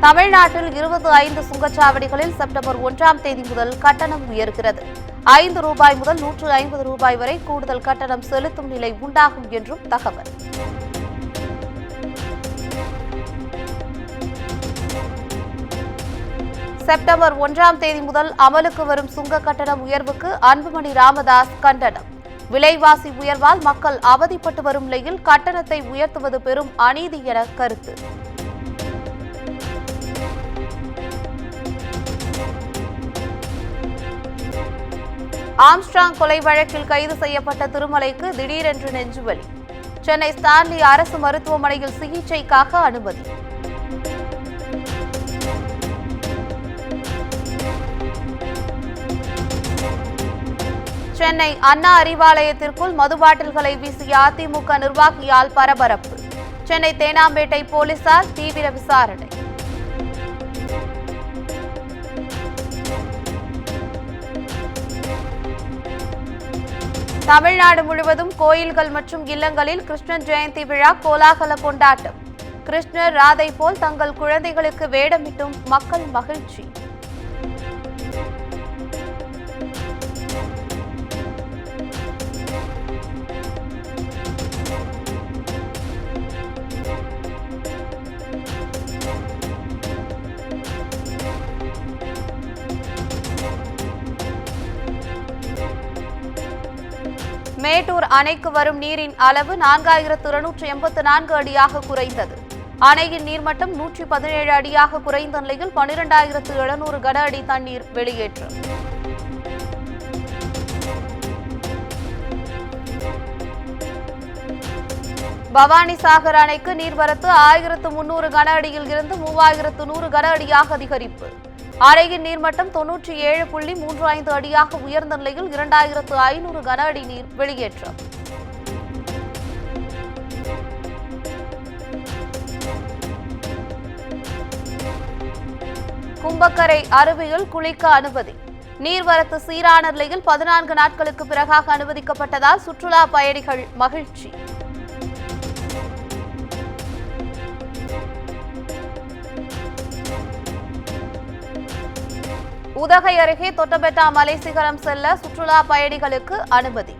தமிழ்நாட்டில் 25 சுங்கச்சாவடிகளில் செப்டம்பர் 1ஆம் தேதி முதல் கட்டணம் உயர்கிறது. ரூபாய் முதல் ரூபாய் வரை கூடுதல் கட்டணம் செலுத்தும் நிலை உண்டாகும் என்றும் தகவல். செப்டம்பர் 1ஆம் தேதி முதல் அமலுக்கு வரும் சுங்க கட்டணம் உயர்வுக்கு அன்புமணி ராமதாஸ் கண்டனம். விலைவாசி உயர்வால் மக்கள் அவதிப்பட்டு வரும் நிலையில் கட்டணத்தை உயர்த்துவது பெரும் அநீதி என கருத்து. ஆம்ஸ்ட்ராங் கொலை வழக்கில் கைது செய்யப்பட்ட திருமலைக்கு திடீரென்று நெஞ்சுவலி. சென்னை ஸ்டான்லி அரசு மருத்துவமனையில் சிகிச்சைக்காக அனுமதி. சென்னை அண்ணா அறிவாலயத்திற்குள் மது பாட்டில்களை வீசிய அதிமுக நிர்வாகியால் பரபரப்பு. சென்னை தேனாம்பேட்டை போலீசார் தீவிர விசாரணை. தமிழ்நாடு முழுவதும் கோயில்கள் மற்றும் இல்லங்களில் கிருஷ்ணன் ஜெயந்தி விழா கோலாகல கொண்டாட்டம். கிருஷ்ணர் ராதை போல் தங்கள் குழந்தைகளுக்கு வேடமிட்டும் மக்கள் மகிழ்ச்சி. மேட்டூர் அணைக்கு வரும் நீரின் அளவு 4284 அடியாக குறைந்தது. அணையின் நீர்மட்டம் 117 அடியாக குறைந்த நிலையில் 12700 கன அடி தண்ணீர் வெளியேற்றம். பவானிசாகர் அணைக்கு நீர்வரத்து 1300 கன அடியில் இருந்து 3100 கன அடியாக அதிகரிப்பு. அணையின் நீர்மட்டம் 97.35 அடியாக உயர்ந்த நிலையில் 2500 கன அடி நீர் வெளியேற்றம். கும்பக்கரை அருவியில் குளிக்க அனுமதி. நீர்வரத்து சீரான நிலையில் 14 நாட்களுக்கு பிறகாக அனுமதிக்கப்பட்டதால் சுற்றுலா பயணிகள் மகிழ்ச்சி. உதகை அருகே தொட்டபெட்டா மலை சிகரம் செல்ல சுற்றுலா பயணிகளுக்கு அனுமதி.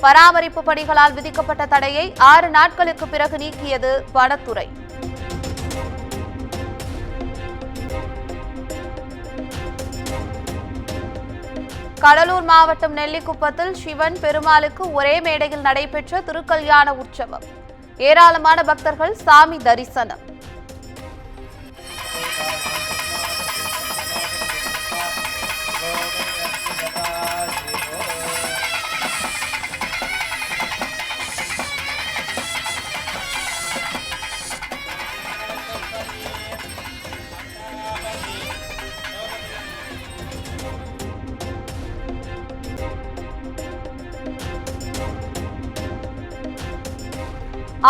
பராமரிப்பு பணிகளால் விதிக்கப்பட்ட தடையை 6 நாட்களுக்கு பிறகு நீக்கியது வனத்துறை. கடலூர் மாவட்டம் நெல்லிக்குப்பத்தில் சிவன் பெருமாளுக்கு ஒரே மேடையில் நடைபெற்ற திருக்கல்யாண உற்சவம். ஏராளமான பக்தர்கள் சாமி தரிசனம்.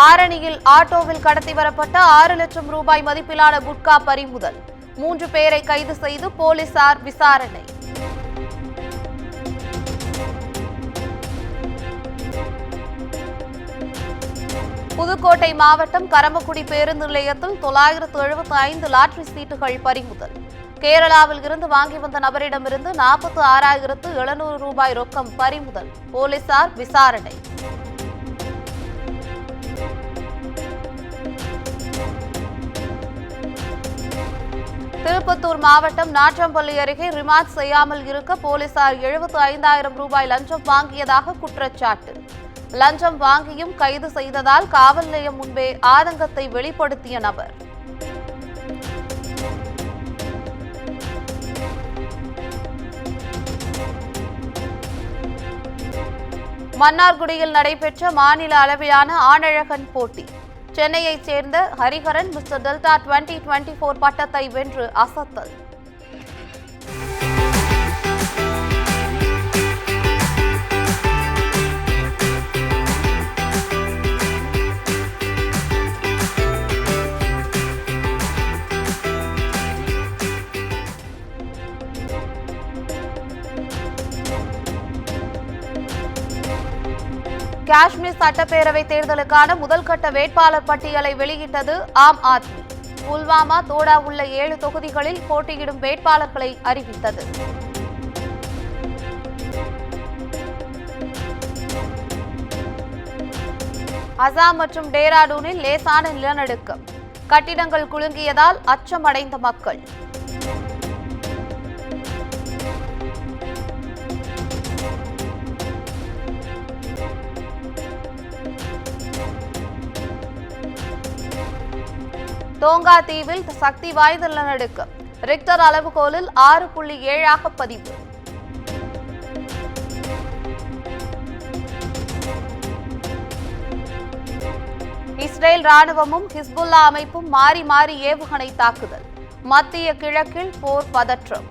ஆரணியில் ஆட்டோவில் கடத்தி வரப்பட்ட 6 லட்சம் ரூபாய் மதிப்பிலான குட்கா பறிமுதல். 3 பேரை கைது செய்து போலீசார் விசாரணை. புதுக்கோட்டை மாவட்டம் கரம்பக்குடி பேருந்து நிலையத்தில் 975 லாட்டரி சீட்டுகள் பறிமுதல். கேரளாவில் இருந்து வாங்கி வந்த நபரிடமிருந்து 46,700 ரூபாய் ரொக்கம் பறிமுதல். போலீசார் விசாரணை. திருப்பத்தூர் மாவட்டம் நாற்றம்பள்ளி அருகே ரிமாண்ட் செய்யாமல் இருக்க போலீசார் 75,000 ரூபாய் லஞ்சம் வாங்கியதாக குற்றச்சாட்டு. லஞ்சம் வாங்கியும் கைது செய்ததால் காவல் நிலையம் முன்பே ஆதங்கத்தை வெளிப்படுத்திய நபர். மன்னார்குடியில் நடைபெற்ற மாநில அளவிலான ஆணழகன் போட்டி. சென்னையைச் சேர்ந்த ஹரிஹரன் மிஸ்டர் டெல்டா 2024 பட்டத்தை வென்று அசத்தல். காஷ்மீர் சட்டப்பேரவை தேர்தலுக்கான முதல் கட்ட வேட்பாளர் பட்டியலை வெளியிட்டது ஆம் ஆத்மி. புல்வாமா, தோடா உள்ள 7 தொகுதிகளில் போட்டியிடும் வேட்பாளர்களை அறிவித்தது. அசாம் மற்றும் டேராடூனில் லேசான நிலநடுக்கம். கட்டிடங்கள் குலுங்கியதால் அச்சமடைந்த மக்கள். தோங்கா தீவில் சக்தி வாய்ந்த நிலநடுக்கம். ரிக்டர் அளவுகோலில் 6.7 பதிவு. இஸ்ரேல் ராணுவமும் ஹிஸ்புல்லா அமைப்பும் மாறி மாறி ஏவுகணை தாக்குதல். மத்திய கிழக்கில் போர் பதற்றம்.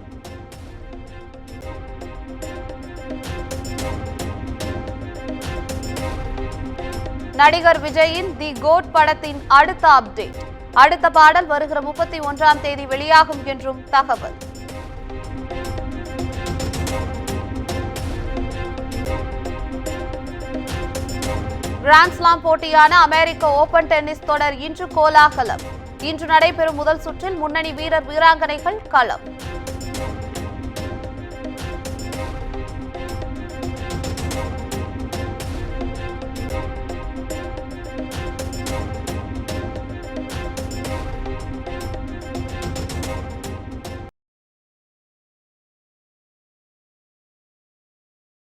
நடிகர் விஜயின் தி கோட் படத்தின் அடுத்த அப்டேட். அடுத்த பாடல் வருகிற 31ஆம் தேதி வெளியாகும் என்றும் தகவல். கிராண்ட்ஸ்லாம் போட்டியான அமெரிக்க ஓபன் டென்னிஸ் தொடர் இன்று கோலாகலம். இன்று நடைபெறும் முதல் சுற்றில் முன்னணி வீரர் வீராங்கனைகள் களம்.